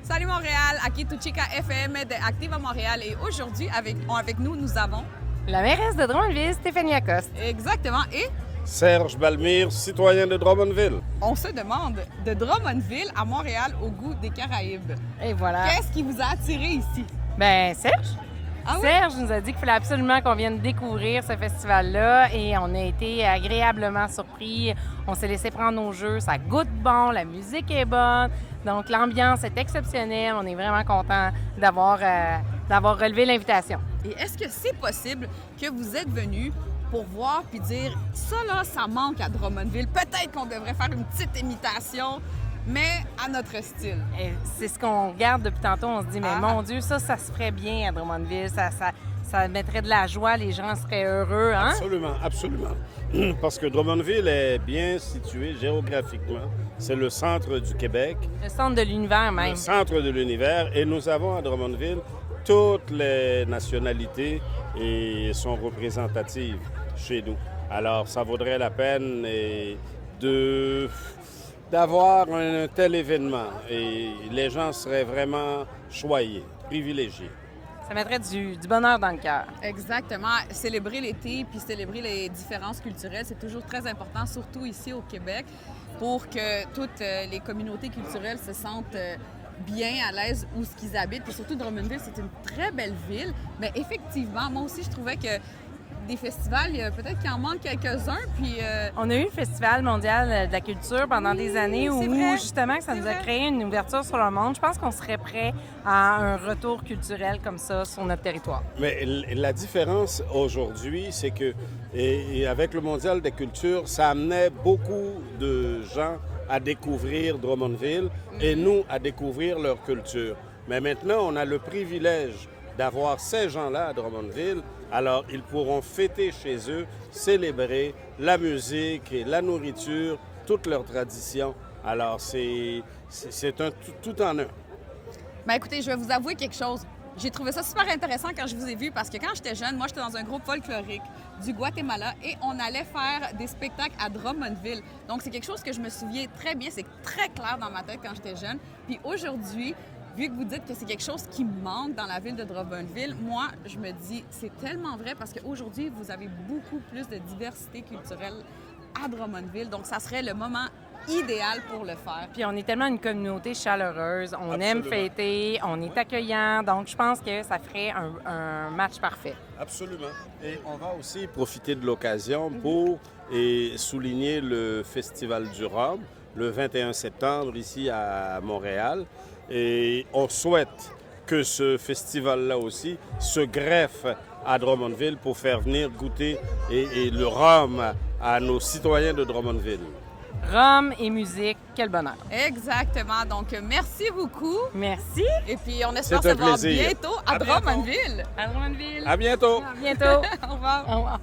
Salut Montréal, aquí tu chica FM de Activa Montréal et aujourd'hui avec nous, nous avons la mairesse de Drummondville, Stéphanie Acoste. Exactement, et Serge Balmire, citoyen de Drummondville. On se demande de Drummondville à Montréal au goût des Caraïbes. Et voilà. Qu'est-ce qui vous a attiré ici? Ben Serge. Ah oui? Serge nous a dit qu'il fallait absolument qu'on vienne découvrir ce festival-là et on a été agréablement surpris. On s'est laissé prendre au jeu, ça goûte bon, la musique est bonne, donc l'ambiance est exceptionnelle. On est vraiment content d'avoir relevé l'invitation. Et est-ce que c'est possible que vous êtes venu pour voir puis dire ça là, ça manque à Drummondville. Peut-être qu'on devrait faire une petite imitation, mais à notre style. Et c'est ce qu'on regarde depuis tantôt. On se dit, mais mon Dieu, ça se ferait bien à Drummondville. Ça mettrait de la joie, les gens seraient heureux. Hein? Absolument, absolument. Parce que Drummondville est bien situé géographiquement. C'est le centre du Québec. Le centre de l'univers même. Le centre de l'univers. Et nous avons à Drummondville toutes les nationalités et sont représentatives chez nous. Alors, ça vaudrait la peine d'avoir un tel événement et les gens seraient vraiment choyés, privilégiés. Ça mettrait du bonheur dans le cœur. Exactement. Célébrer l'été puis célébrer les différences culturelles, c'est toujours très important, surtout ici au Québec, pour que toutes les communautés culturelles se sentent bien à l'aise où ce qu'ils habitent. Puis surtout, Drummondville, c'est une très belle ville. Mais effectivement, moi aussi, je trouvais que des festivals, peut-être qu'il en manque quelques-uns. Puis on a eu le Festival mondial de la culture pendant des années où justement ça nous a créé une ouverture sur le monde. Je pense qu'on serait prêt à un retour culturel comme ça sur notre territoire. Mais la différence aujourd'hui, c'est que et avec le mondial de la culture, ça amenait beaucoup de gens à découvrir Drummondville et nous à découvrir leur culture. Mais maintenant, on a le privilège d'avoir ces gens-là à Drummondville. Alors, ils pourront fêter chez eux, célébrer la musique et la nourriture, toutes leurs traditions. Alors, c'est un tout en un. Bien, écoutez, je vais vous avouer quelque chose. J'ai trouvé ça super intéressant quand je vous ai vu parce que quand j'étais jeune, moi, j'étais dans un groupe folklorique du Guatemala et on allait faire des spectacles à Drummondville. Donc, c'est quelque chose que je me souviens très bien. C'est très clair dans ma tête quand j'étais jeune. Puis aujourd'hui, vu que vous dites que c'est quelque chose qui manque dans la ville de Drummondville, moi, je me dis, c'est tellement vrai parce qu'aujourd'hui, vous avez beaucoup plus de diversité culturelle à Drummondville. Donc, ça serait le moment idéal pour le faire. Puis on est tellement une communauté chaleureuse, on Absolument. aime fêter, on est accueillant, donc je pense que ça ferait un match parfait. Absolument. Et on va aussi profiter de l'occasion pour souligner le Festival du Rhum, le 21 septembre, ici à Montréal. Et on souhaite que ce festival-là aussi se greffe à Drummondville pour faire venir goûter et le rhum à nos citoyens de Drummondville. Rhum et musique, quel bonheur. Exactement. Donc, merci beaucoup. Merci. Et puis, on espère C'est un se voir plaisir. bientôt à Drummondville. À Drummondville. À bientôt. À bientôt. Au revoir. Au revoir.